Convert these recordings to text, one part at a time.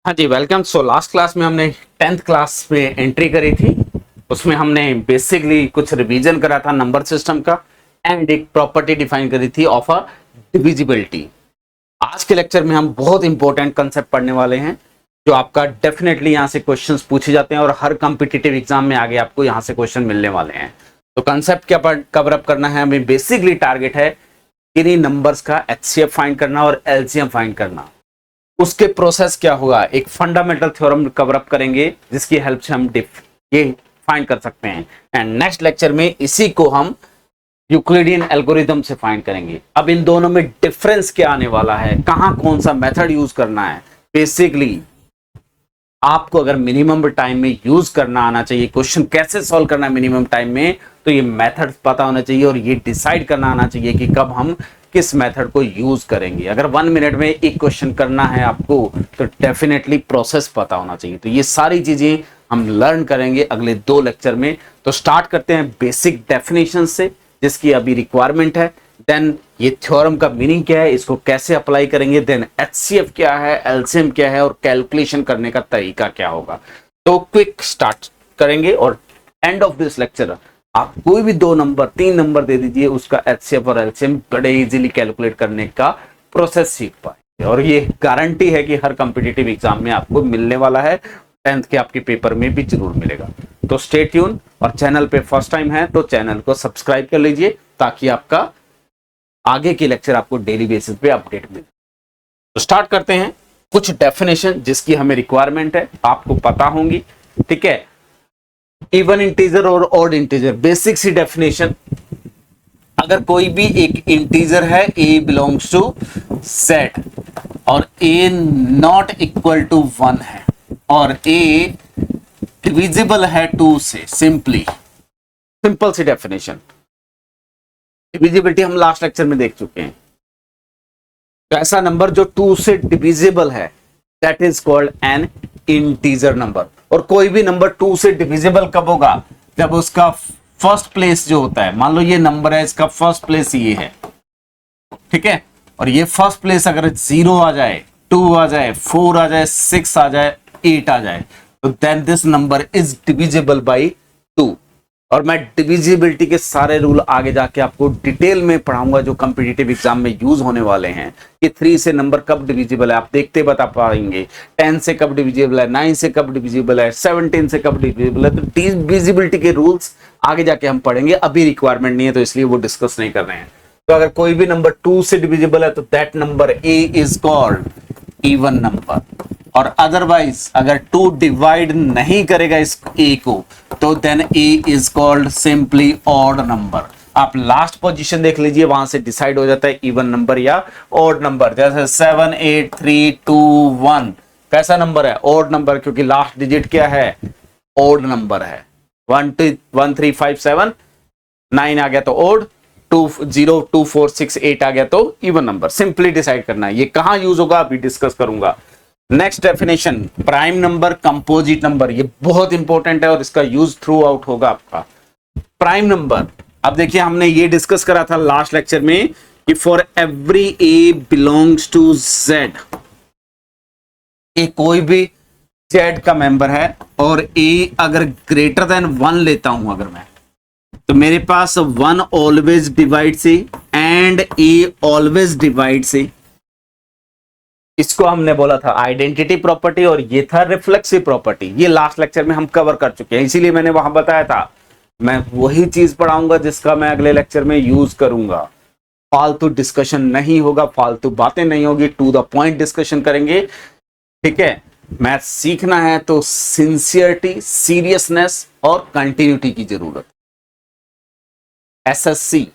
हाँ जी, welcome. So last class में हमने 10th क्लास में एंट्री करी थी। उसमें हमने बेसिकली कुछ रिवीजन करा था नंबर सिस्टम का एंड एक प्रॉपर्टी डिफाइन करी थी ऑफ अ डिविजिबिलिटी। आज के लेक्चर में हम बहुत इंपॉर्टेंट कंसेप्ट पढ़ने वाले हैं जो आपका डेफिनेटली यहाँ से क्वेश्चंस पूछे जाते हैं और हर कॉम्पिटिटिव एग्जाम में आगे आपको यहाँ से क्वेश्चन मिलने वाले हैं। तो कंसेप्ट क्या कवर अप करना है हमें। बेसिकली टारगेट है किन्हीं नंबर्स का एचसीएफ फाइंड करना और एलसीएम फाइंड करना। उसके प्रोसेस क्या होगा, एक फंडामेंटल थ्योरम कवर अप करेंगे जिसकी हेल्प से हम ये फाइंड कर सकते हैं। एंड नेक्स्ट लेक्चर में इसी को हम यूक्लिडियन एल्गोरिथम से फाइंड करेंगे। अब इन दोनों में डिफरेंस क्या आने वाला है, कहां कौन सा मेथड यूज करना है। बेसिकली आपको अगर मिनिमम टाइम में यूज करना आना चाहिए, क्वेश्चन कैसे सॉल्व करना है मिनिमम टाइम में, तो ये मेथड पता होना चाहिए और ये डिसाइड करना आना चाहिए कि कब हम किस मेथड को यूज करेंगे। अगर 1 मिनट में एक क्वेश्चन करना है आपको तो डेफिनेटली प्रोसेस पता होना चाहिए। तो ये सारी चीजें हम लर्न करेंगे अगले 2 लेक्चर में। तो स्टार्ट करते हैं बेसिक डेफिनेशन से जिसकी अभी रिक्वायरमेंट है। देन ये थ्योरम का मीनिंग क्या है, इसको कैसे अप्लाई करेंगे, देन एचसीएफ क्या है, एलसीएम क्या है और कैलकुलेशन करने का तरीका क्या होगा। तो क्विक स्टार्ट करेंगे और एंड ऑफ दिस लेक्चर आप कोई भी 2 नंबर 3 नंबर दे दीजिए, उसका एचसीएफ और एलसीएम बड़े इजीली कैलकुलेट करने का प्रोसेस सीख पाएंगे। और ये गारंटी है कि हर कॉम्पिटिटिव एग्जाम में आपको मिलने वाला है, 10th के आपके पेपर में भी जरूर मिलेगा। तो स्टे ट्यून। और चैनल पे फर्स्ट टाइम है तो चैनल को सब्सक्राइब कर लीजिए ताकि आपका आगे के लेक्चर आपको डेली बेसिस पे अपडेट मिले। तो स्टार्ट करते हैं। कुछ डेफिनेशन जिसकी हमें रिक्वायरमेंट है आपको पता होंगी, ठीक है। इवन इंटीजर और ऑड इंटीजर, बेसिक सी डेफिनेशन। अगर कोई भी एक इंटीजर है a बिलोंग्स टू z और a नॉट इक्वल टू 1 है और a डिविजिबल है 2 से, सिंपल सी डेफिनेशन। डिविजिबिलिटी हम लास्ट लेक्चर में देख चुके हैं। तो ऐसा नंबर जो 2 से डिविजिबल है that is called an integer number. और कोई भी नंबर 2 से डिविजिबल कब होगा, जब उसका फर्स्ट प्लेस जो होता है, मान लो ये नंबर है, इसका फर्स्ट प्लेस ये है, ठीक है, और ये फर्स्ट प्लेस अगर 0 आ जाए, 2 आ जाए, 4 आ जाए, 6 आ जाए, 8 आ जाए, तो then this number is divisible by 2। और मैं डिविजिबिलिटी के सारे रूल आगे जाके आपको डिटेल में पढ़ाऊंगा जो कॉम्पिटिटिव एग्जाम में यूज होने वाले हैं कि 3 से नंबर कब डिविजिबल है, आप देखते बता पाएंगे। 10 से कब डिविजिबल है, 9 से कब डिविजिबल है, 17 से कब डिविजिबल है। तो डिविजिबिलिटी के रूल्स आगे जाके हम पढ़ेंगे, अभी रिक्वायरमेंट नहीं है तो इसलिए वो डिस्कस नहीं कर रहे हैं। तो अगर कोई भी नंबर 2 से डिविजिबल है तो that number a is called even number. और अदरवाइज अगर 2 डिवाइड नहीं करेगा इस a को तो then a is called simply odd number. आप लास्ट पोजीशन देख लीजिए, वहां से डिसाइड हो जाता है इवन नंबर या ऑड नंबर। जैसे 7 8 3 2 1 कैसा नंबर है, ऑड नंबर, क्योंकि लास्ट डिजिट क्या है, ऑड नंबर है। 1 3 5 7 9 आ गया तो ऑड, 2 0 2 4 6 8 आ गया तो इवन नंबर। सिंपली डिसाइड करना है। ये कहां यूज होगा अभी डिस्कस करूंगा। Next definition, prime number, composite number. ये बहुत इंपॉर्टेंट है और इसका यूज थ्रू आउट होगा आपका। प्राइम नंबर, अब देखिए हमने ये डिस्कस करा था लास्ट लेक्चर में कि for every a belongs to z, कोई भी z का मेंबर है और a अगर ग्रेटर देन 1 लेता हूं अगर मैं, तो मेरे पास 1 ऑलवेज डिवाइड से एंड a ऑलवेज डिवाइड से। इसको हमने बोला था आइडेंटिटी प्रॉपर्टी और ये था रिफ्लेक्सिव प्रॉपर्टी। ये लास्ट लेक्चर में हम कवर कर चुके हैं, इसीलिए मैंने वहां बताया था मैं वही चीज पढ़ाऊंगा जिसका मैं अगले लेक्चर में यूज करूंगा। फालतू डिस्कशन नहीं होगा, फालतू बातें नहीं होगी, टू द पॉइंट डिस्कशन करेंगे, ठीक है। मैथ सीखना है तो सिंसियरिटी, सीरियसनेस और कंटिन्यूटी की जरूरत। एसएससी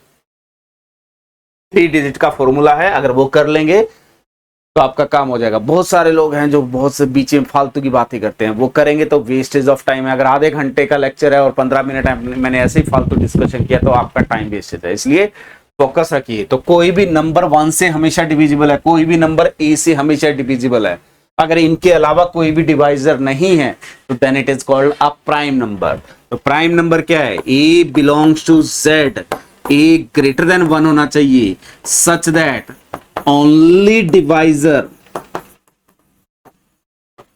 3 डिजिट का फॉर्मूला है, अगर वो कर लेंगे तो आपका काम हो जाएगा। बहुत सारे लोग हैं जो बहुत से बीच में फालतू की बातें करते हैं, वो करेंगे तो वेस्टेज ऑफ टाइम है। अगर आधे घंटे का लेक्चर है और 15 मिनट मैंने ऐसे ही फालतू डिस्कशन किया तो आपका टाइम वेस्टेज है। इसलिए फोकस रखिए। तो कोई भी नंबर 1 से हमेशा डिविजिबल है, कोई भी नंबर a से हमेशा डिविजिबल है। अगर इनके अलावा कोई भी डिवाइजर नहीं है तो then it is called a prime number. तो प्राइम नंबर क्या है, a belongs to z, a greater than 1 होना चाहिए such that only divisor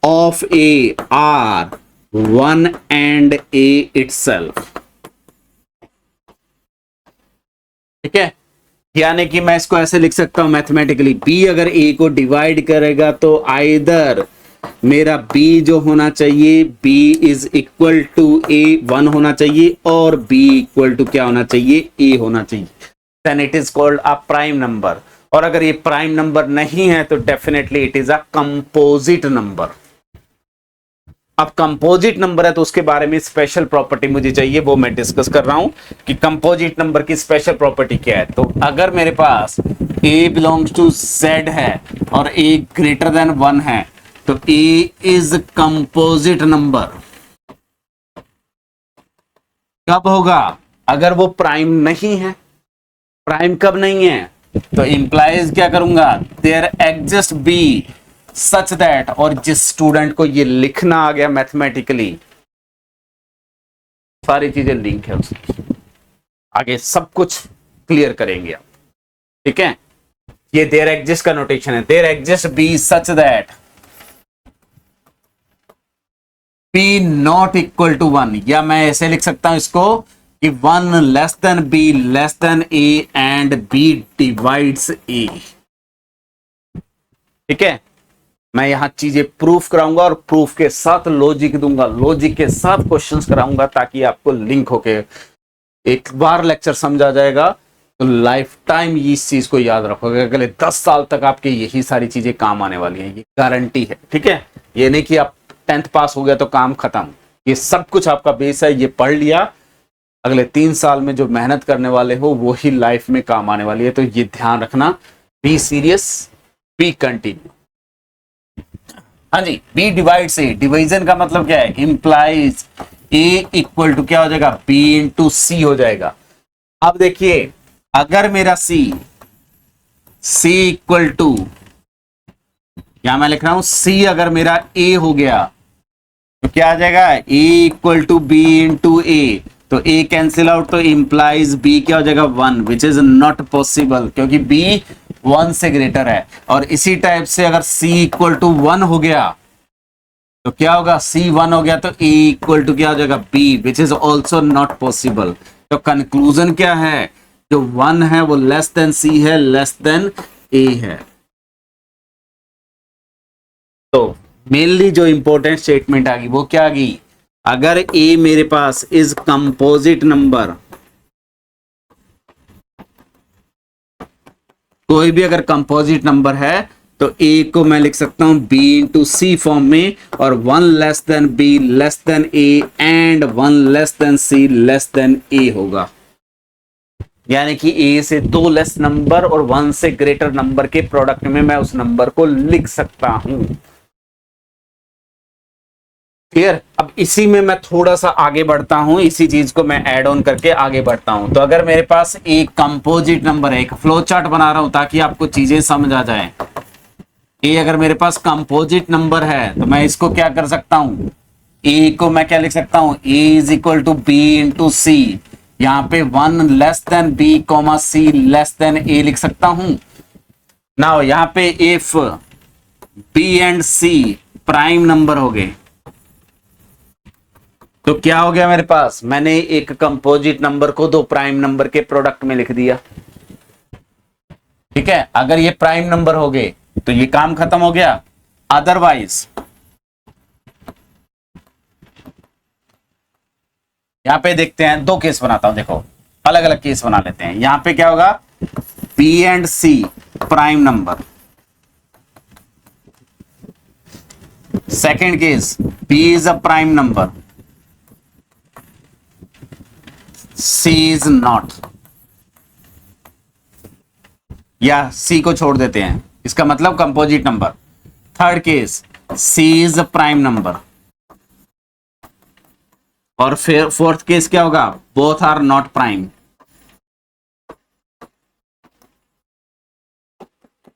of A are 1 and A itself. ठीक है, यानी कि मैं इसको ऐसे लिख सकता हूं मैथमेटिकली, B अगर A को डिवाइड करेगा तो आइदर मेरा B जो होना चाहिए B is equal to A 1 होना चाहिए और B इक्वल टू क्या होना चाहिए, A होना चाहिए, then it is called a prime number. और अगर ये प्राइम नंबर नहीं है तो definitely it is a composite number. अब कंपोजिट नंबर है तो उसके बारे में स्पेशल प्रॉपर्टी मुझे चाहिए, वो मैं डिस्कस कर रहा हूं कि कंपोजिट नंबर की स्पेशल प्रॉपर्टी क्या है। तो अगर मेरे पास A बिलोंग्स टू Z है और A ग्रेटर देन 1 है तो A इज कंपोजिट नंबर। कब होगा, अगर वो प्राइम नहीं है। प्राइम कब नहीं है, तो इंप्लाइज क्या करूंगा, there exist B such that, और जिस स्टूडेंट को ये लिखना आ गया मैथमेटिकली, सारी चीजें लिंक है उसकी, आगे सब कुछ क्लियर करेंगे आप। ठीक है, ये देयर एग्जिस्ट का नोटेशन है, there exist B such that B not equal to 1, या मैं ऐसे लिख सकता हूं इसको कि 1 less than B less than A and B divides A. ठीक है, मैं यहां चीजें प्रूफ कराऊंगा और प्रूफ के साथ लॉजिक दूंगा, लॉजिक के साथ क्वेश्चंस कराऊंगा ताकि आपको लिंक होके एक बार लेक्चर समझा जाएगा तो लाइफ टाइम इस चीज को याद रखोगे, अगले 10 साल तक आपके यही सारी चीजें काम आने वाली हैं, ये गारंटी है। ठीक है, ये नहीं कि आप 10th पास हो गया तो काम खत्म, ये सब कुछ आपका बेस है, ये पढ़ लिया, अगले 3 साल में जो मेहनत करने वाले हो वो ही लाइफ में काम आने वाली है। तो ये ध्यान रखना, बी सीरियस, बी कंटिन्यू। हाँ जी, बी डिवाइड्स ए, डिवीजन का मतलब क्या है, इंप्लाइज ए इक्वल टू क्या हो जाएगा, बी इंटू सी हो जाएगा। अब देखिए, अगर मेरा सी इक्वल टू, या मैं लिख रहा हूं सी अगर मेरा ए हो गया तो क्या आ जाएगा, ए इक्वल टू बी इंटू ए, तो ए कैंसिल आउट तो इंप्लाइज बी क्या हो जाएगा 1, विच इज नॉट पॉसिबल क्योंकि बी 1 से ग्रेटर है। और इसी टाइप से अगर c इक्वल टू 1 हो गया तो क्या होगा, c 1 हो गया तो a इक्वल टू क्या हो जाएगा b, which is also not possible. तो कंक्लूजन क्या है, जो 1 है वो लेस देन c है, लेस देन a है। तो मेनली जो इंपॉर्टेंट स्टेटमेंट आ गई वो क्या आ गई, अगर a मेरे पास इज कंपोजिट नंबर, कोई भी अगर कंपोजिट नंबर है तो a को मैं लिख सकता हूं b इंटू सी फॉर्म में, और 1 less then b less than a and 1 less then c less than a होगा। यानी कि a से 2 लेस नंबर और 1 से ग्रेटर नंबर के प्रोडक्ट में मैं उस नंबर को लिख सकता हूं। क्लियर। अब इसी में मैं थोड़ा सा आगे बढ़ता हूं, इसी चीज को मैं ऐड ऑन करके आगे बढ़ता हूं। तो अगर मेरे पास एक कंपोजिट नंबर है, एक फ्लो चार्ट बना रहा हूं ताकि आपको चीजें समझ आ जाए। ए अगर मेरे पास कंपोजिट नंबर है तो मैं इसको क्या कर सकता हूं, ए को मैं क्या लिख सकता हूं, A is equal to B into C, यहां पे 1 less than B comma C less than A लिख सकता हूं। नाउ यहां पे if B and C prime number हो गए तो क्या हो गया मेरे पास, मैंने एक कंपोजिट नंबर को 2 प्राइम नंबर के प्रोडक्ट में लिख दिया। ठीक है, अगर ये प्राइम नंबर हो गए तो ये काम खत्म हो गया। अदरवाइज यहां पे देखते हैं, 2 केस बनाता हूं, देखो अलग अलग केस बना लेते हैं। यहां पे क्या होगा, B and C prime number, second case B is a prime number, C is not, या C को छोड़ देते हैं, इसका मतलब composite number. Third case C is a prime number, और फिर फोर्थ केस क्या होगा, बोथ आर नॉट प्राइम।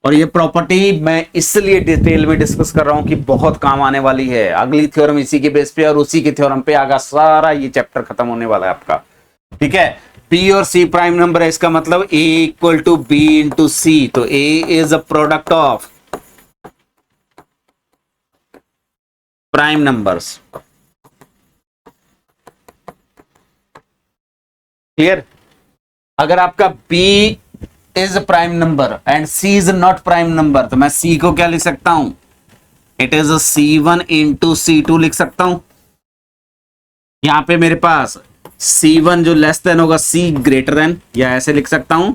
और ये प्रॉपर्टी मैं इसलिए डिटेल में डिस्कस कर रहा हूं कि बहुत काम आने वाली है। अगली थ्योरम इसी के बेस पे और उसी के थ्योरम पे आगा सारा ये चैप्टर खत्म होने वाला है आपका। ठीक है, P और C प्राइम नंबर है, इसका मतलब A equal to B into C, तो A is a product of prime numbers. Clear? अगर आपका B is prime number and C is not prime number, तो मैं C को क्या लिख सकता हूं? It is C1 into C2 लिख सकता हूं। यहां पे मेरे पास C1 जो लेस देन होगा C ग्रेटर देन, या ऐसे लिख सकता हूं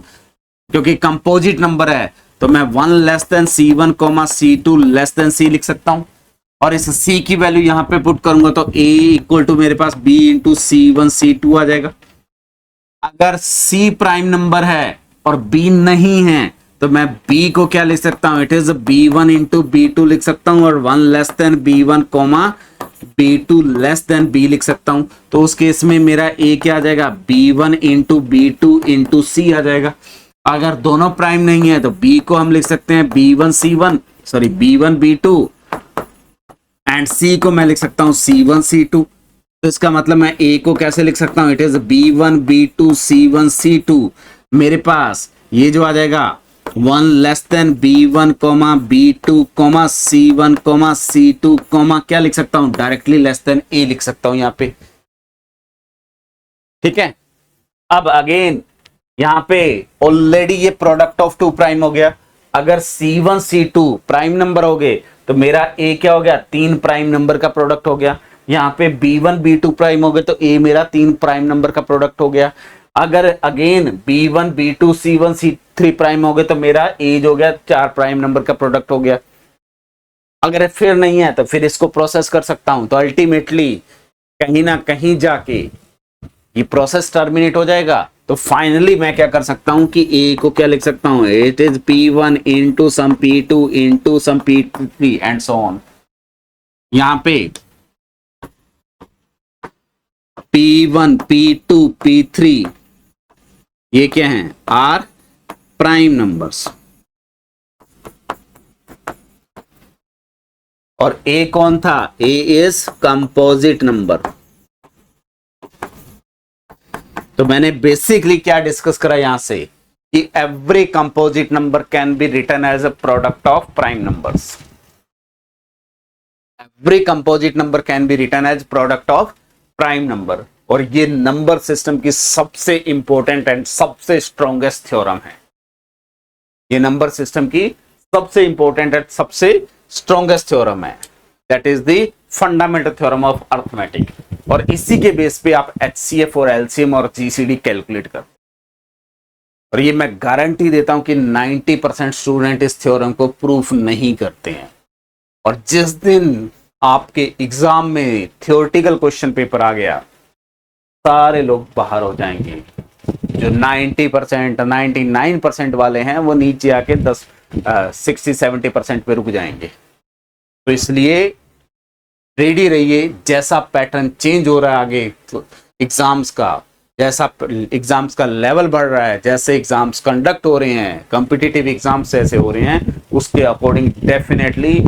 क्योंकि कंपोजिट नंबर है तो मैं 1 less then C1 C2 less than C लिख सकता हूं। और इस C की वैल्यू यहां पे पुट करूंगा तो A इक्वल टू मेरे पास B इंटू C1 C2 आ जाएगा। अगर C प्राइम नंबर है और B नहीं है तो मैं B को क्या लिख सकता हूं? It is B1 into B2 लिख सकता हूं और 1 less then B1 B2 less than B लिख सकता हूं। तो उस केस में मेरा A क्या आ जाएगा? B1 into B2 into C आ जाएगा। अगर दोनों प्राइम नहीं है तो B को हम लिख सकते हैं B1 B2 एंड C को मैं लिख सकता हूं C1 C2। तो इसका मतलब मैं A को कैसे लिख सकता हूं? It is B1 B2 C1 C2। मेरे पास ये जो आ जाएगा 1 less then B1 B2 C1 C2 क्या लिख सकता हूं? डायरेक्टली लेस देन A लिख सकता हूं यहां पे। ठीक है, अब अगेन यहां पे ऑलरेडी ये प्रोडक्ट ऑफ टू प्राइम हो गया। अगर C1 C2 प्राइम नंबर हो गए तो मेरा A क्या हो गया? 3 प्राइम नंबर का प्रोडक्ट हो गया। यहां पे B1 B2 प्राइम हो गए तो A मेरा 3 प्राइम नंबर का प्रोडक्ट हो गया। अगर again B1 B2 C1 C3 prime हो गए तो मेरा A जो हो गया 4 प्राइम नंबर का प्रोडक्ट हो गया। अगर फिर नहीं है तो फिर इसको प्रोसेस कर सकता हूं, तो अल्टीमेटली कहीं ना कहीं जाके ये प्रोसेस टर्मिनेट हो जाएगा। तो फाइनली मैं क्या कर सकता हूं कि A को क्या लिख सकता हूं? It is P1 into some P2 into some P3 and so on. यहां पे P1 P2 P3 ये क्या हैं? Are prime numbers. और A कौन था? A is composite number. तो मैंने बेसिकली क्या डिस्कस करा यहां से कि every composite number can be written as a product of prime numbers. Every composite number can be written as product of prime number. और ये नंबर सिस्टम की सबसे इंपॉर्टेंट एंड सबसे स्ट्रॉन्गेस्ट थ्योरम है। ये नंबर सिस्टम की सबसे important and सबसे स्ट्रॉन्गेस्ट थ्योरम है। That is the fundamental theorem of arithmetic. और इसी के बेस पे आप HCF और LCM और GCD कैलकुलेट कर। और ये मैं गारंटी देता हूं कि 90% स्टूडेंट इस थ्योरम को प्रूफ नहीं करते हैं। और जिस दिन आपके एग्जाम में थ्योरेटिकल क्वेश्चन पेपर आ गया, सारे लोग बाहर हो जाएंगे। जो 90% 99% वाले हैं वो नीचे आके 60-70% पे रुक जाएंगे। तो इसलिए रेडी रहिए। जैसा पैटर्न चेंज हो रहा है आगे एग्जाम्स का, जैसा एग्जाम्स का लेवल बढ़ रहा है, जैसे एग्जाम्स कंडक्ट हो रहे हैं, कॉम्पिटिटिव एग्जाम्स ऐसे हो रहे हैं, उसके अकॉर्डिंग डेफिनेटली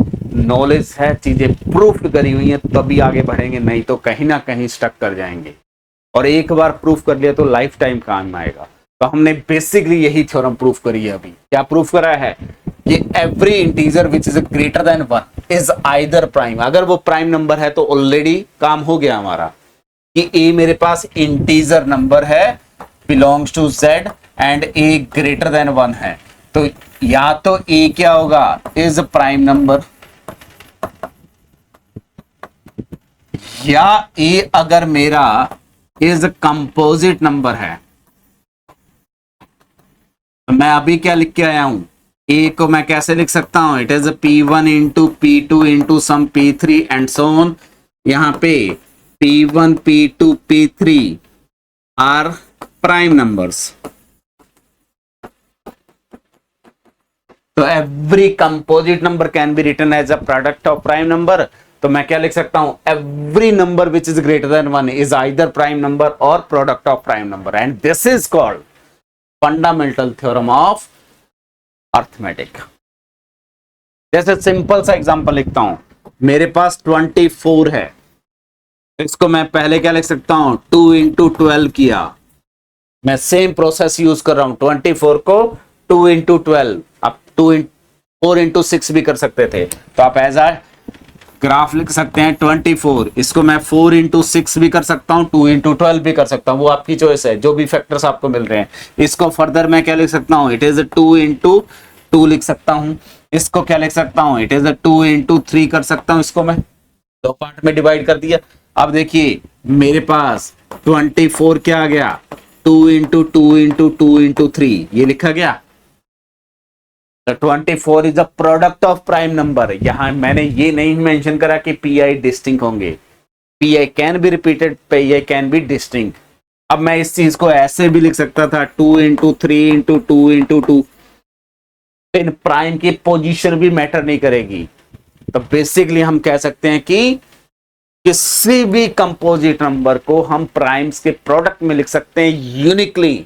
नॉलेज है, चीजें प्रूफ करी हुई हैं, तभी आगे बढ़ेंगे, नहीं तो कहीं ना कहीं स्टक कर जाएंगे। और एक बार प्रूफ कर लिया तो लाइफ टाइम काम आएगा। तो हमने बेसिकली यही थ्योरम प्रूफ करी है। अभी क्या प्रूफ करा है कि every integer which is greater than 1 is either prime. अगर वो प्राइम नंबर है तो ऑलरेडी काम हो गया हमारा कि A मेरे पास इंटीजर नंबर है, belongs to Z and A greater than 1 है। तो या तो A क्या होगा? इज प्राइम नंबर, या A अगर मेरा इज कंपोजिट नंबर है। तो मैं अभी क्या लिख के आया हूं? A को मैं कैसे लिख सकता हूं? It is P1 into P2 into some P3 and so on. यहां पे P1 P2 P3 are prime numbers. तो every composite number can be written as a product of prime number. तो मैं क्या लिख सकता हूं? Every number which is greater than 1 is either prime number और product of prime number, and this is called fundamental theorem of arithmetic. जैसे simple सा example लिखता हूं, मेरे पास 24 है, इसको मैं पहले क्या लिख सकता हूं? 2 इंटू 12 किया। मैं सेम प्रोसेस यूज कर रहा हूं, 24 को 2 इंटू 12, आप 4 इंटू 6 भी कर सकते थे। तो आप एज अ ग्राफ लिख सकते हैं 24, इसको मैं 4 इंटू 6 भी कर सकता हूँ, 2 इंटू 12 भी कर सकता हूँ, वो आपकी चॉइस है, जो भी फैक्टर्स आपको मिल रहे हैं। इसको फर्दर मैं क्या लिख सकता हूँ, इट इज 2 इंटू 2 लिख सकता हूँ। इसको क्या लिख सकता हूँ, इट इज 2 इंटू 3 कर सकता हूँ। इसको मैं दो पार्ट में डिवाइड कर दिया। अब देखिए मेरे पास 24 क्या आ गया, 2 इंटू 2 इंटू 2 इंटू 3 ये लिखा गया। 24 is a product of prime number. यहां मैंने ये नहीं मेंशन करा कि पी डिस्टिंक्ट होंगे, P can be repeated, P can be distinct. अब मैं इस चीज को ऐसे भी लिख सकता था 2 इंटू 3 इंटू 2 इंटू 2। इन प्राइम की पोजीशन भी मैटर नहीं करेगी। तो बेसिकली हम कह सकते हैं कि किसी भी कंपोजिट नंबर को हम प्राइम्स के प्रोडक्ट में लिख सकते हैं uniquely,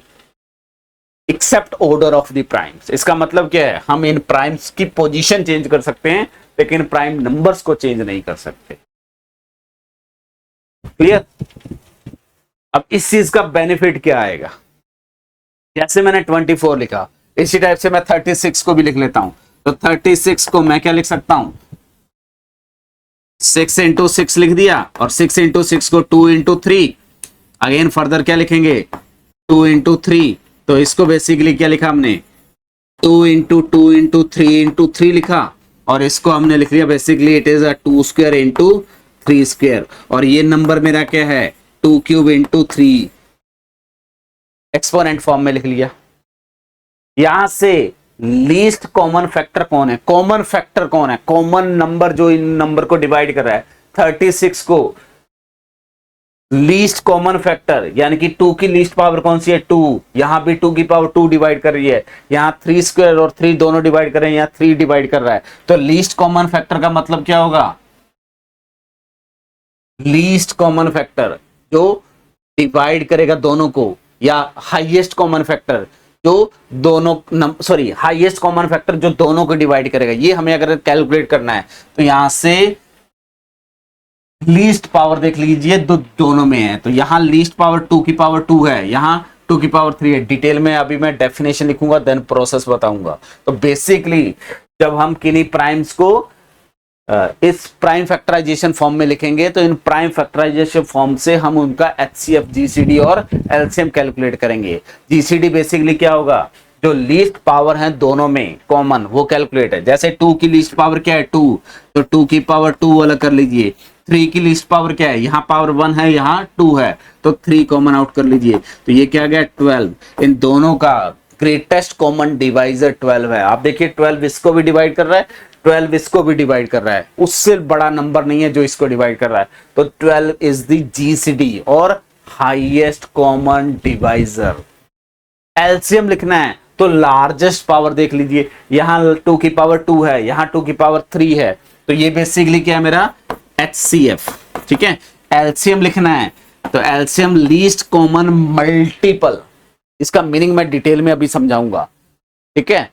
except order of the primes. इसका मतलब क्या है, हम इन प्राइम्स की पोजीशन चेंज कर सकते हैं लेकिन प्राइम नंबर्स को चेंज नहीं कर सकते। क्लियर? अब इस चीज का बेनिफिट क्या आएगा, जैसे मैंने 24 लिखा, इसी टाइप से मैं 36 को भी लिख लेता हूं। तो 36 को मैं क्या लिख सकता हूं, 6 इंटू 6 लिख दिया, और 6 इंटू 6 को 2 इंटू 3, अगेन फर्दर क्या लिखेंगे 2 इंटू 3। तो इसको बेसिकली क्या लिखा हमने, 2 इंटू 2 इंटू 3 इंटू 3 लिखा, और इसको हमने लिख लिया basically it is 2 square into 3 square. और ये नंबर मेरा क्या है, 2 क्यूब इंटू 3, एक्सपोनेंट फॉर्म में लिख लिया। यहां से लीस्ट कॉमन फैक्टर कौन है, कॉमन फैक्टर कौन है, कॉमन नंबर जो इन नंबर को डिवाइड कर रहा है। 36 को लीस्ट कॉमन फैक्टर यानी कि 2 की लीस्ट पावर कौन सी है, 2। यहां भी 2 की पावर 2 डिवाइड कर रही है, यहां 3 स्क्वायर और 3 दोनों डिवाइड कर रहे हैं, यहां 3 डिवाइड कर रहा है। तो लीस्ट कॉमन फैक्टर का मतलब क्या होगा, लीस्ट कॉमन फैक्टर जो डिवाइड करेगा दोनों को, या हाईएस्ट कॉमन फैक्टर जो दोनों, सॉरी हाईएस्ट कॉमन फैक्टर जो दोनों को डिवाइड करेगा। ये हमें अगर कैलकुलेट करना है तो यहां से लीस्ट पावर देख लीजिए, दोनों में है। तो यहां लीस्ट पावर 2 की पावर 2 है, यहां 2 की पावर 3 है। डिटेल में अभी मैं डेफिनेशन लिखूंगा, देन प्रोसेस बताऊंगा। तो बेसिकली जब हम किन्हीं प्राइम्स को इस प्राइम फैक्टराइजेशन फॉर्म में लिखेंगे तो इन प्राइम फैक्टराइजेशन फॉर्म से हम उनका एचसीएफ, जीसीडी और एलसीएम कैलकुलेट करेंगे। जीसीडी बेसिकली क्या होगा, जो लीस्ट पावर है दोनों में कॉमन, वो कैलकुलेट है। जैसे 2 की लीस्ट पावर क्या है 2, तो 2 की पावर 2 अलग कर लीजिए। 3 की लीस्ट पावर क्या है, यहाँ पावर 1 है, यहाँ 2 है, तो 3 कॉमन आउट कर लीजिए। तो ये क्या गया 12। इन दोनों का ग्रेटेस्ट कॉमन डिवाइजर 12 है। आप देखिए 12 इसको भी डिवाइड कर रहा है, 12 इसको भी डिवाइड कर रहा है, उससे बड़ा नंबर नहीं है जो इसको डिवाइड कर रहा है। तो 12 इज द जीसीडी और हाईएस्ट कॉमन डिवाइजर। एलसीएम लिखना है तो लार्जेस्ट पावर देख लीजिए, यहां 2 की पावर 2 है, यहां 2 की पावर 3 है, तो ये बेसिकली क्या है मेरा एचसीएफ। ठीक है, एलसीएम लिखना है तो एलसीएम लीस्ट कॉमन मल्टीपल, इसका मीनिंग मैं डिटेल में अभी समझाऊंगा। ठीक है,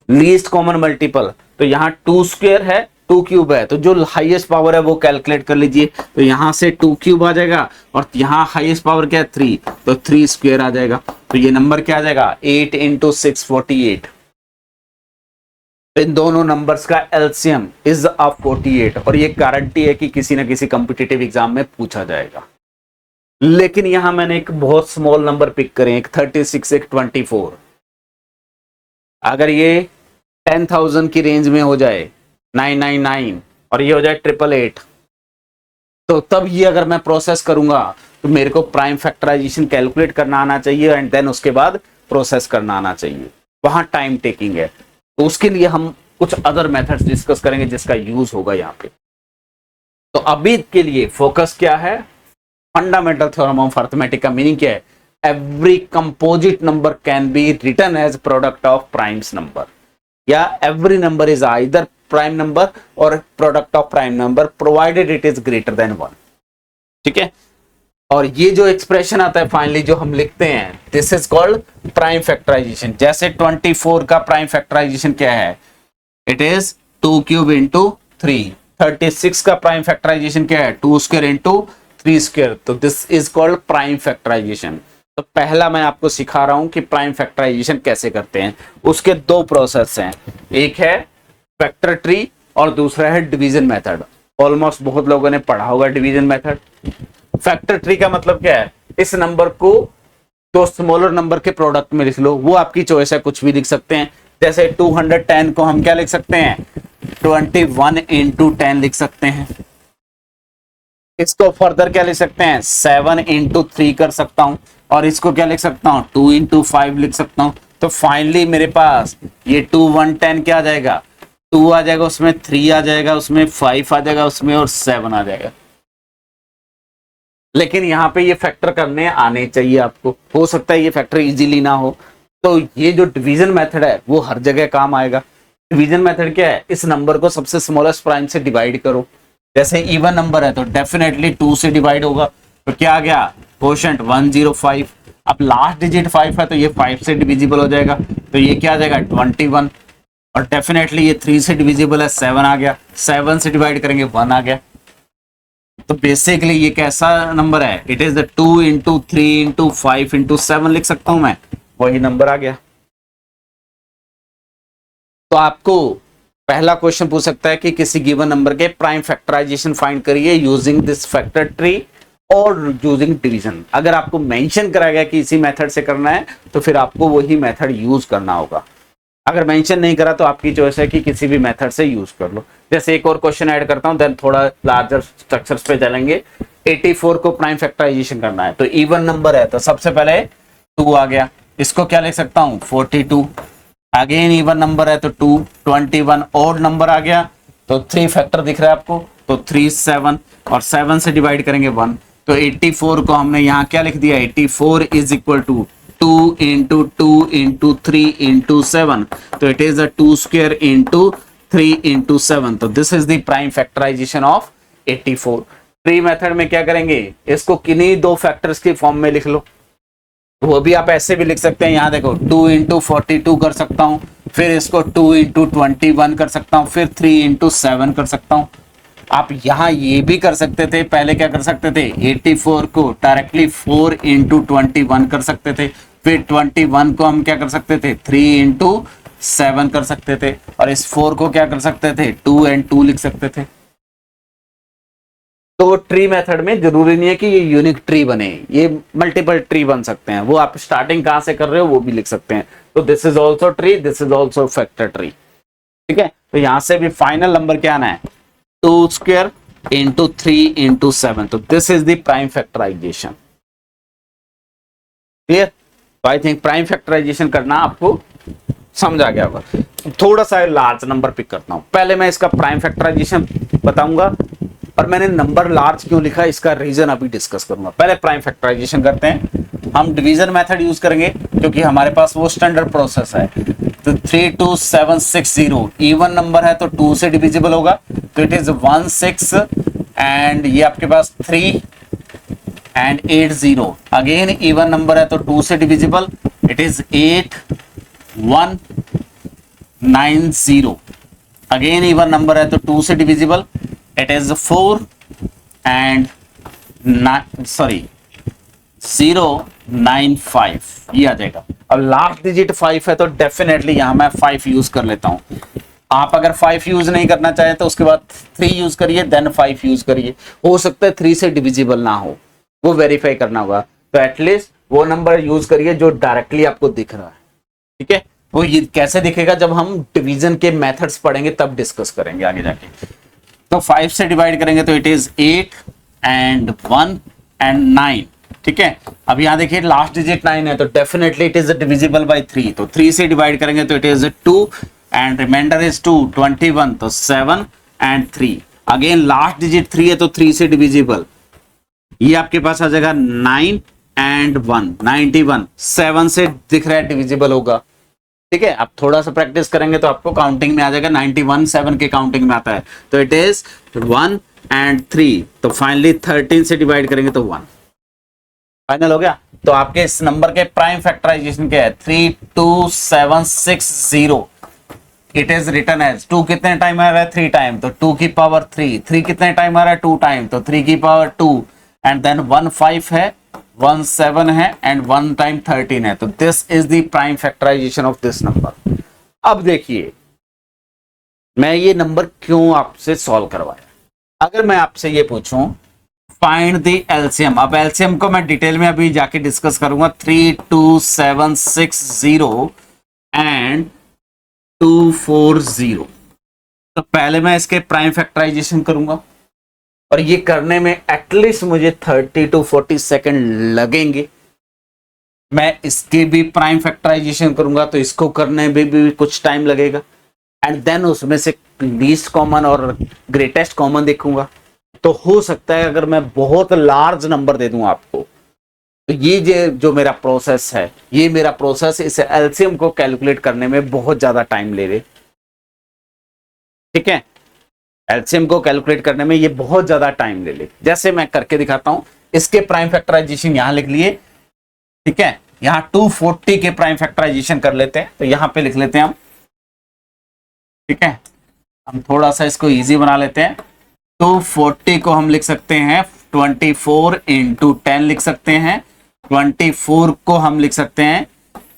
लीस्ट कॉमन मल्टीपल, तो यहां 2 स्क्वायर है, 2 क्यूब है, तो जो हाईएस्ट पावर है वो कैलकुलेट कर लीजिए। तो यहां से 2 क्यूब आ जाएगा, और यहां हाईएस्ट पावर क्या है 3, तो 3 स्क्वायर आ जाएगा। तो ये नंबर क्या आ जाएगा 8 इंटू 6 48। इन दोनों नंबर्स का एलसीएम इज 48, और ये गारंटी है कि किसी ना किसी कॉम्पिटिटिव एग्जाम में पूछा जाएगा। लेकिन यहां मैंने एक बहुत स्मॉल नंबर पिक करें, एक 36 एक 24। अगर ये 10,000 की रेंज में हो जाए 999 और ये हो जाए 888, तो तब ये अगर मैं प्रोसेस करूंगा तो मेरे को प्राइम फैक्टराइजेशन कैलकुलेट करना आना चाहिए, एंड देन उसके बाद प्रोसेस करना आना चाहिए। वहां टाइम टेकिंग है, तो उसके लिए हम कुछ अदर मेथड्स डिस्कस करेंगे जिसका यूज होगा यहाँ पे। तो अभी के लिए फोकस क्या है, फंडामेंटल थ्योरम ऑफ अरिथमेटिक का मीनिंग क्या है, every composite number can be written as product of primes number, या every number is either prime number और product of prime number provided it is greater than 1। ठीक है, और ये जो एक्सप्रेशन आता है फाइनली जो हम लिखते हैं, this is called prime factorization. जैसे 24 का प्राइम फैक्टराइजेशन क्या है, इट इज 2 क्यूब इंटू 3। 36 का प्राइम फैक्टराइजेशन क्या है, 2 स्क्वायर इंटू 3 स्क्वायर। तो this is called prime factorization. तो पहला मैं आपको सिखा रहा हूं कि प्राइम फैक्टराइजेशन कैसे करते हैं। उसके 2 प्रोसेस हैं, एक है फैक्टर ट्री और दूसरा है डिवीजन मेथड। ऑलमोस्ट बहुत लोगों ने पढ़ा होगा डिवीजन मेथड। फैक्टर ट्री का मतलब क्या है, इस नंबर को दो स्मॉलर नंबर के प्रोडक्ट में लिख लो, वो आपकी चॉइस है, कुछ भी लिख सकते हैं। जैसे 210 को हम क्या लिख सकते हैं, 21 इंटू 10 लिख सकते हैं। इसको फर्दर क्या लिख सकते हैं, 7 इंटू 3 कर सकता हूं, और इसको क्या लिख सकता हूं, 2 इंटू 5 लिख सकता हूं। तो फाइनली मेरे पास ये 2110 क्या आ जाएगा, 2 आ जाएगा, उसमें 3 आ जाएगा, उसमें 5 आ जाएगा, उसमें और 7 आ जाएगा। लेकिन यहाँ पे ये फैक्टर करने आने चाहिए आपको, हो सकता है ये फैक्टर इजीली ना हो, तो ये जो डिवीजन मेथड है वो हर जगह काम आएगा। डिवीजन मेथड क्या है, इस नंबर को सबसे स्मॉलेस्ट प्राइम से डिवाइड करो। जैसे इवन नंबर है तो डेफिनेटली 2 से डिवाइड होगा, तो क्या आ गया, कोशेंट 105। अब लास्ट डिजिट 5 है तो ये 5 से डिविजिबल हो जाएगा, तो ये क्या आ जाएगा 21, और डेफिनेटली ये 3 से डिविजिबल है, 7 आ गया, 7 से डिवाइड करेंगे 1 आ गया। तो बेसिकली ये कैसा नंबर है, it is the 2 into 3 into 5 into 7 लिख सकता हूं मैं, वही नंबर आ गया। तो आपको पहला क्वेश्चन पूछ सकता है कि किसी गिवन नंबर के प्राइम फैक्टराइजेशन फाइंड करिए यूजिंग दिस फैक्टर ट्री और यूजिंग डिवीजन। अगर आपको मेंशन करा गया कि इसी मेथड से करना है तो फिर आपको वही मेथड यूज करना होगा। अगर मेंशन नहीं करा तो आपकी चॉइस है कि किसी भी मेथड से यूज कर लो। जैसे एक और क्वेश्चन ऐड करता हूं, देन थोड़ा लार्जर स्ट्रक्चर्स पे चलेंगे। 84 को प्राइम फैक्टराइजेशन करना है, तो इवन नंबर है तो सबसे पहले 2 आ गया, इसको क्या लिख सकता हूं 42। अगेन इवन नंबर है तो 2, 21 ऑड नंबर आ गया तो 3 फैक्टर दिख रहा है आपको, तो 3 7, और 7 से डिवाइड करेंगे 1, तो 84 को हमने यहाँ क्या लिख दिया, 84 is equal to 2 into 2 into 3 into 7, तो it is a 2 square into 3 into 7। तो this is the prime factorization of 84। Tree method में क्या करेंगे, इसको किन्हीं दो फैक्टर्स की फॉर्म में लिख लो, वो भी आप ऐसे भी लिख सकते हैं। यहाँ देखो 2 इंटू 42 कर सकता हूँ, फिर इसको 2 इंटू 21 कर सकता हूँ, फिर 3 इंटू 7 कर सकता हूँ। आप यहाँ ये भी कर सकते थे, पहले क्या कर सकते थे, 84 को डायरेक्टली 4 इंटू 21 कर सकते थे, फिर 21 को हम क्या कर सकते थे 3 इंटू 7 कर सकते थे, और इस 4 को क्या कर सकते थे 2 एंड 2 लिख सकते थे। तो ट्री मेथड में जरूरी नहीं है कि ये यूनिक ट्री बने, ये मल्टीपल ट्री बन सकते हैं, वो आप स्टार्टिंग कहां से कर रहे हो वो भी लिख सकते हैं। तो this is also tree, this is also factor tree, ठीक है। तो यहां से भी फाइनल नंबर क्या आना है, 2 स्क्वायर इंटू 3 इंटू 7, तो this is the prime factorization. Clear. तो आई थिंक प्राइम फैक्टराइजेशन करना आपको समझ आ गया होगा। थोड़ा सा लार्ज नंबर पिक करता हूं, पहले मैं इसका प्राइम फैक्टराइजेशन बताऊंगा, और मैंने नंबर लार्ज क्यों लिखा इसका रीजन अभी डिस्कस करूंगा। पहले प्राइम फैक्टराइजेशन करते हैं। हम डिवीजन मेथड यूज करेंगे क्योंकि हमारे पास वो स्टैंडर्ड प्रोसेस है। तो 32760 इवन नंबर है तो 2 से डिविजिबल होगा, तो इट इज 16, एंड ये आपके पास 3 एंड 80। अगेन इवन नंबर है तो 2 से divisible, it is 8 1 90। Again even number है तो 2 से डिविजिबल, it is 4 and 095 ये आ जाएगा। अब लास्ट डिजिट 5 है तो डेफिनेटली यहां मैं 5 यूज कर लेता हूं। आप अगर 5 यूज नहीं करना चाहें तो उसके बाद 3 यूज करिए, देन 5 यूज करिए। हो सकता है 3 से डिविजिबल ना हो, वो वेरीफाई करना होगा, तो एटलीस्ट वो नंबर यूज करिए जो डायरेक्टली आपको दिख रहा है, ठीक है। वो ये कैसे दिखेगा जब हम डिवीजन के मेथड्स पढ़ेंगे तब डिस्कस करेंगे आगे जाके। तो 5 से डिवाइड करेंगे तो इट इज 8 एंड 1 एंड 9, ठीक है। अब यहां देखिए लास्ट डिजिट 9 है तो definitely it is divisible by 3, तो 3 से डिवाइड करेंगे तो it is 2 and remainder is 2, 21, तो 7 एंड 3। अगेन लास्ट डिजिट 3 है तो 3 से डिविजिबल, ये आपके पास आ जाएगा 9 एंड 1, 91, 7 से दिख रहा है डिविजिबल होगा, ठीक है। अब थोड़ा सा प्रैक्टिस करेंगे तो आपको काउंटिंग में आ जाएगा, 91 7 के काउंटिंग में आता है, तो इट इज 1 एंड 3, तो फाइनली 13 से डिवाइड करेंगे तो 1। फाइनल हो गया। तो आपके इस नंबर के प्राइम फैक्टराइजेशन क्या है, 32760। इट इज रिटन एज 2 कितने टाइम आ रहा है 3 टाइम, तो 2 की पावर 3, 3 कितने टाइम आ रहा है 2 टाइम, तो 3 की पावर 2, एंड देन 1 5 है, 1 7 है, एंड 1 टाइम 13 है। तो this is the prime factorization of this number. अब देखिए मैं ये नंबर क्यों आपसे सॉल्व करवाया। अगर मैं आपसे ये पूछूं फाइंड द एलसीएम, अब एलसीएम को मैं डिटेल में अभी जाके डिस्कस करूंगा। 32760 एंड 240। तो पहले मैं इसके प्राइम फैक्टराइजेशन करूंगा और ये करने में एटलीस्ट मुझे 30 to 40 सेकेंड लगेंगे। मैं इसके भी प्राइम फैक्टराइजेशन करूंगा तो इसको करने में भी कुछ टाइम लगेगा। एंड देन उसमें से लीस्ट कॉमन और ग्रेटेस्ट कॉमन देखूंगा। तो हो सकता है अगर मैं बहुत लार्ज नंबर दे दूं आपको, तो ये जो मेरा प्रोसेस है, ये मेरा प्रोसेस इस एलसीएम को कैलकुलेट करने में बहुत ज्यादा टाइम ले रहे। ठीक है, एलसीएम को कैलकुलेट करने में ये बहुत ज्यादा टाइम ले ले। जैसे मैं करके दिखाता हूं, इसके प्राइम फैक्टराइजेशन यहां लिख लिए। ठीक है, यहां 240 के प्राइम फैक्टराइजेशन कर लेते हैं, तो यहां पे लिख लेते हैं हम। ठीक है, हम थोड़ा सा इसको इजी बना लेते हैं। 240 को हम लिख सकते हैं 24 इंटू 10 लिख सकते हैं। 24 को हम लिख सकते हैं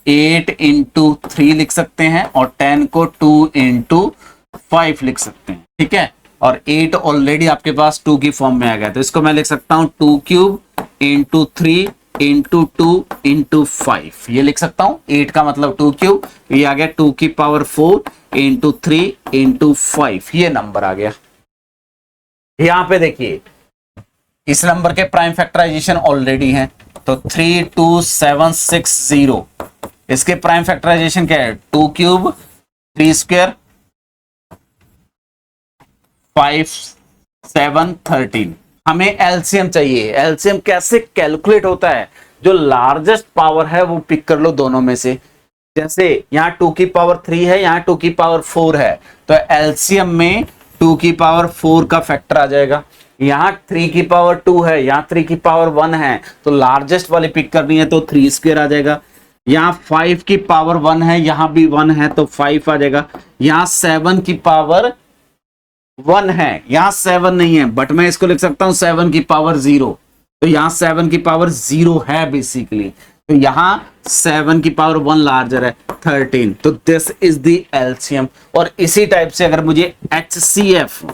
8 इंटू 3 लिख सकते हैं, और 10 को 2 इंटू 5 लिख सकते हैं। ठीक है, और 8 ऑलरेडी आपके पास 2 की फॉर्म में आ गया, तो इसको मैं लिख सकता हूं 2 क्यूब इंटू 3 इंटू 2 इंटू 5, ये लिख सकता हूं। 8 का मतलब 2 क्यूब, ये आ गया 2 की पावर 4 इंटू 3 इंटू 5, ये नंबर आ गया। यहां पे देखिए इस नंबर के प्राइम फैक्टराइजेशन ऑलरेडी है, तो 32760, इसके प्राइम फैक्टराइजेशन क्या है? 2 क्यूब 3 स्क्वायर 5 7 13। हमें एलसीएम चाहिए। एलसीएम कैसे कैलकुलेट होता है? जो लार्जेस्ट पावर है वो पिक कर लो दोनों में से। जैसे यहाँ 2 की पावर 3 है, यहाँ 2 की पावर 4 है, तो एलसीएम में 2 की पावर 4 का फैक्टर आ जाएगा। यहाँ 3 की पावर 2 है, यहाँ 3 की पावर 1 है, तो लार्जेस्ट वाली पिक करनी है तो 3 स्क्वायर आ जाएगा। यहाँ 5 की पावर 1 है, यहाँ भी 1 है तो 5 आ जाएगा। यहाँ 7 की पावर 1 है, यहाँ 7 नहीं है, बट मैं इसको लिख सकता हूँ 7 की पावर 0, तो यहाँ 7 की पावर 0 है बेसिकली, तो यहाँ 7 की पावर 1 लार्जर है 13, तो दिस इज द एलसीएम। और इसी टाइप से अगर मुझे एचसीएफ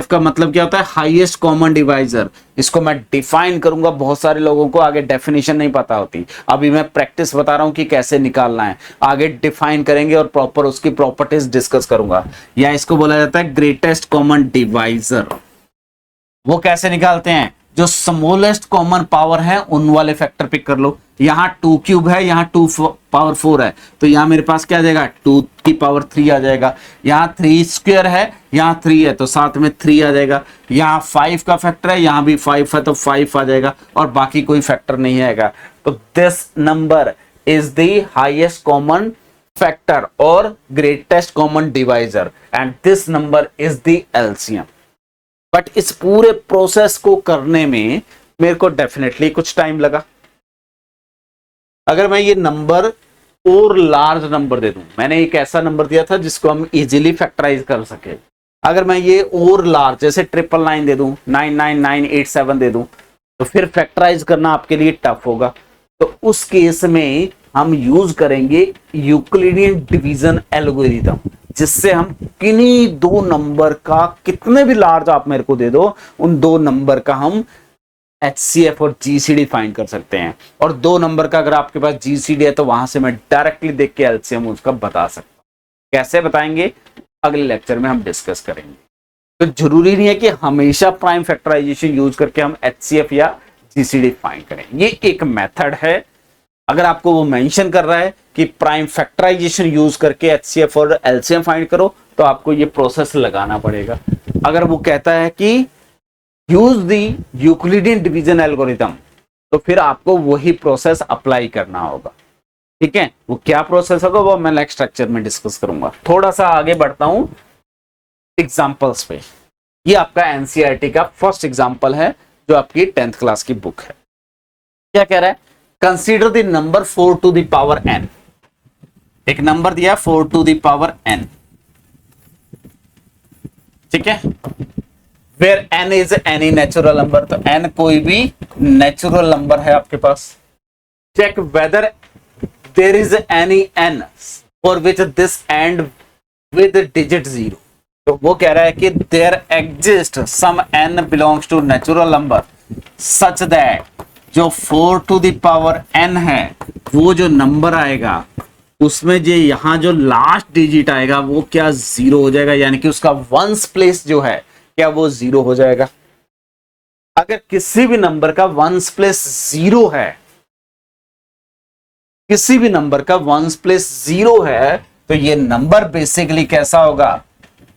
का मतलब क्या होता है? हाईएस्ट कॉमन डिवाइजर, इसको मैं डिफाइन करूंगा। बहुत सारे लोगों को आगे डेफिनेशन नहीं पता होती, अभी मैं प्रैक्टिस बता रहा हूं कि कैसे निकालना है। आगे डिफाइन करेंगे और प्रॉपर उसकी प्रॉपर्टीज डिस्कस करूंगा। या इसको बोला जाता है ग्रेटेस्ट कॉमन डिवाइजर। वो कैसे निकालते हैं? जो स्मॉलेस्ट कॉमन पावर है उन वाले फैक्टर पिक कर लो। यहाँ 2 क्यूब है, यहाँ 2 पावर 4 है, तो यहाँ मेरे पास क्या आ जाएगा? 2 की पावर 3 आ जाएगा। यहाँ 3 स्क्वायर है, यहाँ 3 है, तो साथ में 3 आ जाएगा। यहाँ 5 का फैक्टर है, यहाँ भी 5 है, तो 5 आ जाएगा, और बाकी कोई फैक्टर नहीं आएगा। तो this number is the highest common factor और greatest common divisor, and this number is the LCM. But इस पूरे प्रोसेस को करने में मेरे को डेफिनेटली कुछ टाइम लगा। अगर मैं ये नंबर और लार्ज नंबर दे दूं, मैंने एक ऐसा नंबर दिया था जिसको हम इजीली फैक्टराइज कर सके। अगर मैं ये और लार्ज जैसे 999 दे दूं, 99987 दे दूं, तो फिर फैक्टराइज करना आपके लिए टफ होगा। तो उस केस में हम यूज करेंगे यूक्लिडियन डिवीजन एल्गोरिथम, जिससे हम किन्हीं 2 नंबर का, कितने भी लार्ज आप मेरे को दे दो, उन 2 नंबर का हम एचसीएफ और जीसीडी फाइंड कर सकते हैं। और 2 नंबर का अगर आपके पास जीसीडी है तो वहां से मैं डायरेक्टली देख के एलसीएम उसका बता सकता हूं। कैसे बताएंगे? अगले लेक्चर में हम डिस्कस करेंगे। तो जरूरी नहीं है कि हमेशा प्राइम फैक्टराइजेशन यूज करके हम एचसीएफ या जीसीडी फाइंड करें। ये एक मेथड है। अगर आपको वो मेंशन कर रहा है कि प्राइम फैक्टराइजेशन यूज करके एचसीएफ और एलसीएम फाइंड करो, तो आपको ये प्रोसेस लगाना पड़ेगा। अगर वो कहता है कि use the Euclidean division algorithm, तो फिर आपको वही प्रोसेस अप्लाई करना होगा। ठीक है, वो क्या प्रोसेस होगा वो मैं नेक्स्ट लेक्चर में डिस्कस करूंगा। थोड़ा सा आगे बढ़ता हूं एग्जांपल्स पे। ये आपका एनसीईआरटी का फर्स्ट एग्जांपल है जो आपकी 10th क्लास की बुक है। क्या कह रहा है? Consider the number 4 to the power n। एक नंबर दिया 4 टू द पावर n, ठीक है, where n is any natural number, तो n कोई भी नेचुरल नंबर है आपके पास। Check whether there is any n for which this end with digit 0। तो वो कह रहा है कि there exist some n belongs to natural number such that जो 4 टू द पावर n है वो जो नंबर आएगा उसमें जो यहाँ जो लास्ट डिजिट आएगा वो क्या जीरो हो जाएगा, यानी कि उसका वंस प्लेस जो है क्या वो जीरो हो जाएगा। अगर किसी भी नंबर का वंस प्लेस जीरो है, किसी भी नंबर का वंस प्लेस जीरो है, तो ये नंबर बेसिकली कैसा होगा,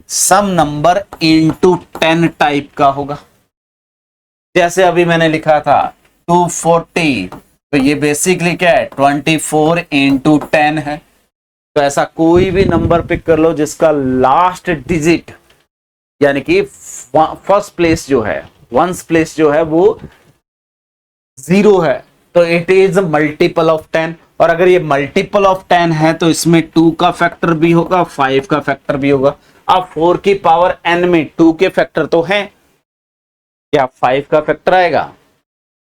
सम नंबर इनटू 10 टाइप का होगा। जैसे अभी मैंने लिखा था 240, तो ये बेसिकली क्या है 24 इंटू 10 है। तो ऐसा कोई भी नंबर पिक कर लो जिसका लास्ट डिजिट यानी कि फर्स्ट प्लेस जो है, वंस प्लेस जो है वो जीरो है, तो इट इज मल्टीपल ऑफ 10। और अगर ये मल्टीपल ऑफ 10 है तो इसमें 2 का फैक्टर भी होगा, 5 का फैक्टर भी होगा। अब 4 की पावर n में 2 के फैक्टर तो हैं, क्या 5 का फैक्टर आएगा?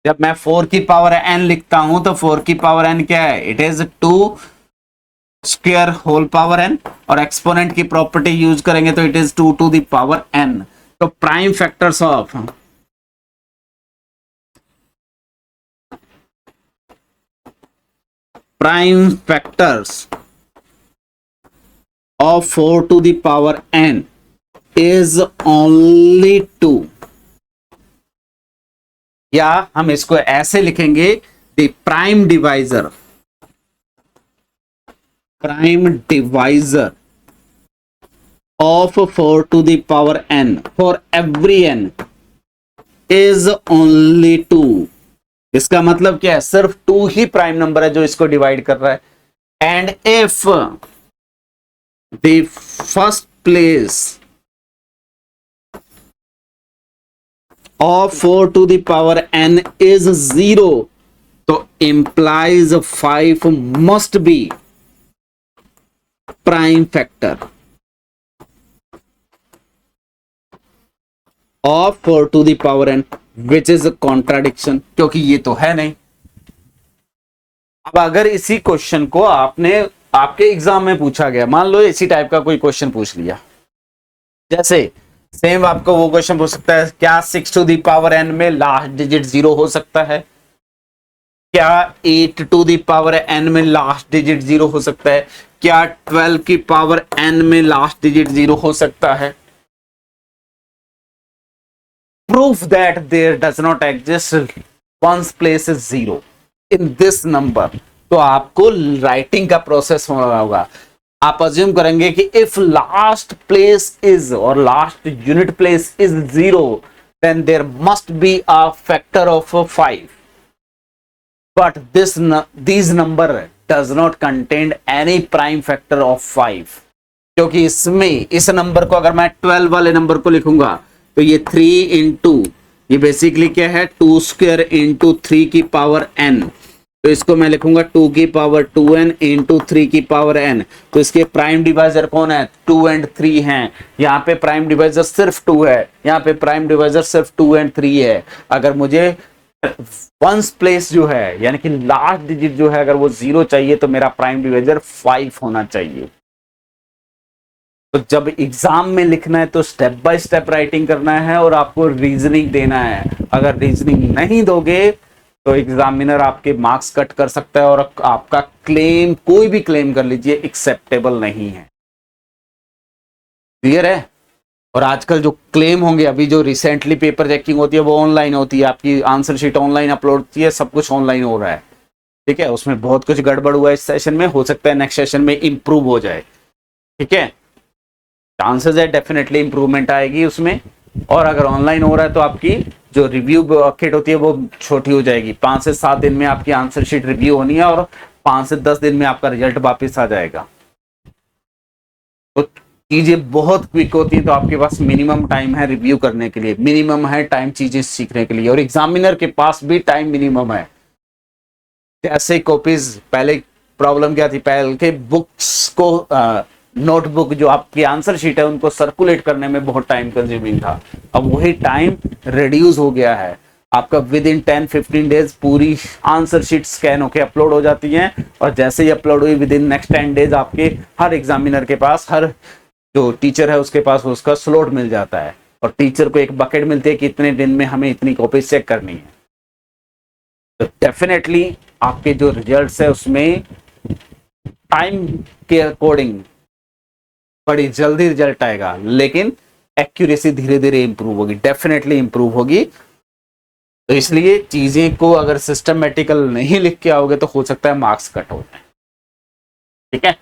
जब मैं 4 की पावर n लिखता हूं तो 4 की पावर n क्या है, it is 2 square whole power n, और एक्सपोनेंट की प्रॉपर्टी यूज करेंगे तो it is 2 to the power n। तो prime factors of of 4 to the power n is only 2, या हम इसको ऐसे लिखेंगे the prime divisor of 4 to the power n for every n is only 2। इसका मतलब क्या है, सिर्फ 2 ही प्राइम नंबर है जो इसको डिवाइड कर रहा है। And if the first place of 4 to the power n is 0, तो implies 5 must be prime factor of 4 to the power n, which is a contradiction, क्योंकि ये तो है नहीं। अब अगर इसी क्वेश्चन को आपके एग्जाम में पूछा गया, मान लो इसी टाइप का कोई क्वेश्चन पूछ लिया, जैसे सेम आपको वो क्वेश्चन पूछ सकता है, क्या 6 टू दी पावर n में लास्ट डिजिट 0 हो सकता है? क्या 8 टू दी पावर n में लास्ट डिजिट 0 हो सकता है? क्या 12 की पावर n में लास्ट डिजिट 0 हो सकता है? Proof that there does not exist ones place is 0 in this number. तो आपको राइटिंग का प्रोसेस होना होगा। आप अज्यूम करेंगे कि इफ लास्ट प्लेस इज और last unit place is 0 then there must be a factor of 5, but this number does not contain any prime factor of 5, क्योंकि इसमें इस नंबर को अगर मैं 12 वाले नंबर को लिखूंगा तो ये 3 इंटू, ये बेसिकली क्या है 2 स्क्वायर इंटू 3 की पावर n, तो इसको मैं लिखूंगा 2 की पावर 2n इंटू 3 की पावर n। तो इसके प्राइम डिवाइजर कौन है, 2 एंड 3 हैं। यहाँ पे प्राइम डिवाइजर सिर्फ 2 है, यहाँ पे प्राइम डिवाइजर सिर्फ 2 एंड 3 है। अगर मुझे वंस प्लेस जो है यानी कि लास्ट डिजिट जो है अगर वो 0 चाहिए तो मेरा प्राइम डिवाइजर 5 होना चाहिए। तो जब एग्जाम में लिखना है तो स्टेप बाय स्टेप राइटिंग करना है और आपको रीजनिंग देना है। अगर रीजनिंग नहीं दोगे तो एग्जामिनर आपके मार्क्स कट कर सकता है और आपका क्लेम, कोई भी क्लेम कर लीजिए, एक्सेप्टेबल नहीं है। क्लियर है? और आजकल जो क्लेम होंगे, अभी जो रिसेंटली पेपर चेकिंग होती है वो ऑनलाइन होती है, आपकी आंसर शीट ऑनलाइन अपलोड होती है, सब कुछ ऑनलाइन हो रहा है। ठीक है, उसमें बहुत कुछ गड़बड़ हुआ है इस सेशन में, हो सकता है नेक्स्ट सेशन में इंप्रूव हो जाए। ठीक है, चांसेस है डेफिनेटली इंप्रूवमेंट आएगी उसमें। और अगर ऑनलाइन हो रहा है तो आपकी जो रिव्यू बकेट होती है वो छोटी हो जाएगी। 5 से 7 दिन में आपकी आंसर शीट रिव्यू होनी है और 5 से 10 दिन में आपका रिजल्ट वापस आ जाएगा। तो चीजें बहुत क्विक होती है, तो आपके पास मिनिमम टाइम है रिव्यू करने के लिए, मिनिमम है टाइम चीजें सीखने के लिए, और एग्जामिनर के पास भी टाइम मिनिमम है। ऐसे कॉपीज, पहले प्रॉब्लम क्या थी, पहले के बुक्स को नोटबुक जो आपकी आंसर शीट है उनको सर्कुलेट करने में बहुत टाइम कंज्यूमिंग था। अब वही टाइम रिड्यूस हो गया है, आपका विद इन 10-15 डेज पूरी आंसर शीट स्कैन होके अपलोड हो जाती है, और जैसे ही अपलोड हुई विद इन नेक्स्ट 10 डेज आपके हर एग्जामिनर के पास, हर जो टीचर है उसके पास उसका स्लॉट मिल जाता है और टीचर को एक बकेट मिलती है कि इतने दिन में हमें इतनी कॉपी चेक करनी है। तो डेफिनेटली आपके जो रिजल्ट्स है उसमें टाइम के अकॉर्डिंग बड़ी जल्दी रिजल्ट आएगा, लेकिन एक्यूरेसी धीरे धीरे इंप्रूव होगी, डेफिनेटली इंप्रूव होगी। तो इसलिए चीजें को अगर सिस्टमेटिकल नहीं लिख के आओगे तो हो सकता है मार्क्स कट हो जाए। ठीक है।